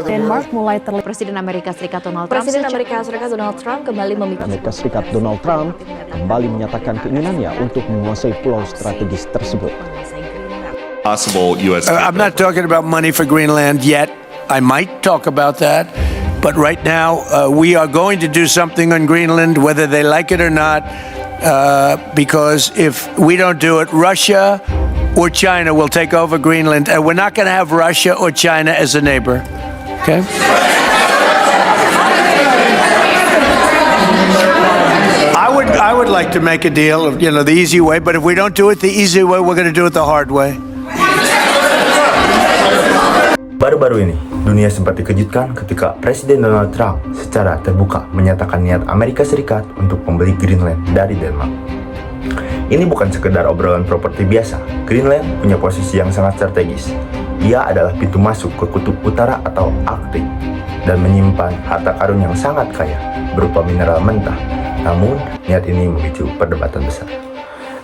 Denmark mulai terlihat. Presiden Amerika Serikat Donald Trump kembali menyatakan keinginannya untuk menguasai pulau strategis tersebut. I'm not talking about money for Greenland yet. I might talk about that. But right now, we are going to do something on Greenland, whether they like it or not, because if we don't do it, Russia or China will take over Greenland, and we're not going to have Russia or China as a neighbor. Okay? I would like to make a deal, the easy way, but if we don't do it the easy way, we're going to do it the hard way. Baru-baru ini, dunia sempat dikejutkan ketika Presiden Donald Trump secara terbuka menyatakan niat Amerika Serikat untuk membeli Greenland dari Denmark. Ini bukan sekedar obrolan properti biasa. Greenland punya posisi yang sangat strategis. Ia adalah pintu masuk ke kutub utara atau Arktik dan menyimpan harta karun yang sangat kaya berupa mineral mentah. Namun, niat ini memicu perdebatan besar.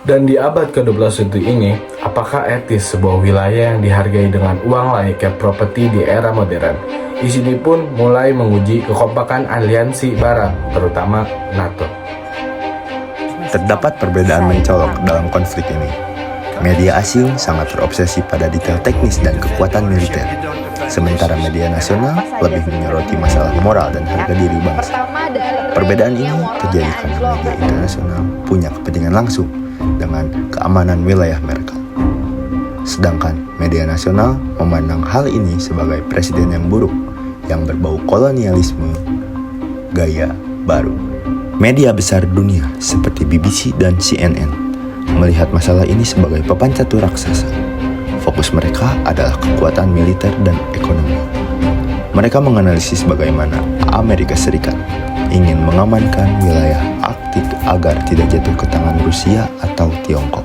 Dan di abad ke-21 ini, apakah etis sebuah wilayah yang dihargai dengan uang layaknya properti di era modern? Di sini pun mulai menguji kekompakan aliansi Barat, terutama NATO. Terdapat perbedaan mencolok dalam konflik ini. Media asing sangat terobsesi pada detail teknis dan kekuatan militer, sementara media nasional lebih menyoroti masalah moral dan harga diri bangsa. Perbedaan ini terjadi karena media internasional punya kepentingan langsung dengan keamanan wilayah mereka. Sedangkan media nasional memandang hal ini sebagai presiden yang buruk, yang berbau kolonialisme gaya baru. Media besar dunia seperti BBC dan CNN melihat masalah ini sebagai pepancatu raksasa. Fokus mereka adalah kekuatan militer dan ekonomi. Mereka menganalisis bagaimana Amerika Serikat ingin mengamankan wilayah Arktik agar tidak jatuh ke tangan Rusia atau Tiongkok.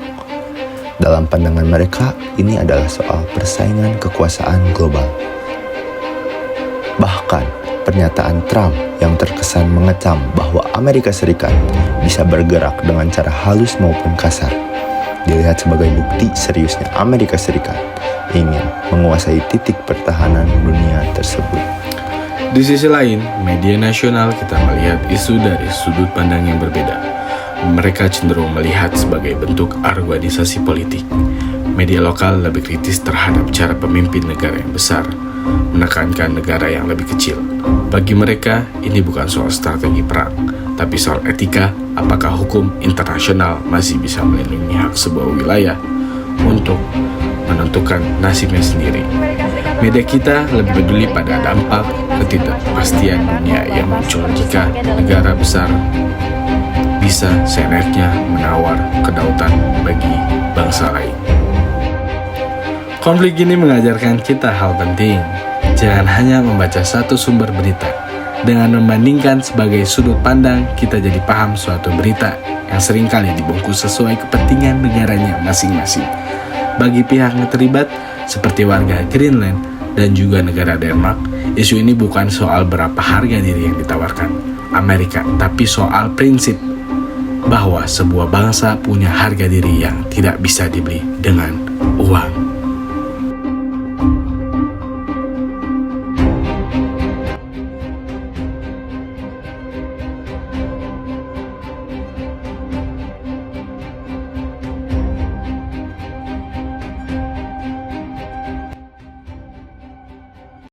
Dalam pandangan mereka, ini adalah soal persaingan kekuasaan global. Bahkan, pernyataan Trump yang terkesan mengecam bahwa Amerika Serikat bisa bergerak dengan cara halus maupun kasar dilihat sebagai bukti seriusnya Amerika Serikat ingin menguasai titik pertahanan dunia tersebut. Di sisi lain, media nasional kita melihat isu dari sudut pandang yang berbeda. Mereka cenderung melihat sebagai bentuk organisasi politik. Media lokal lebih kritis terhadap cara pemimpin negara yang besar menekankan negara yang lebih kecil. Bagi mereka, ini bukan soal strategi perang, tapi soal etika, apakah hukum internasional masih bisa melindungi hak sebuah wilayah untuk menentukan nasibnya sendiri. Media kita lebih peduli pada dampak ketidakpastian dunia yang muncul jika negara besar bisa seenaknya menawar kedaulatan bagi bangsa lain. Konflik ini mengajarkan kita hal penting. Jangan hanya membaca satu sumber berita. Dengan membandingkan sebagai sudut pandang, kita jadi paham suatu berita yang seringkali dibungkus sesuai kepentingan negaranya masing-masing. Bagi pihak yang terlibat, seperti warga Greenland dan juga negara Denmark, isu ini bukan soal berapa harga diri yang ditawarkan Amerika, tapi soal prinsip bahwa sebuah bangsa punya harga diri yang tidak bisa dibeli dengan uang.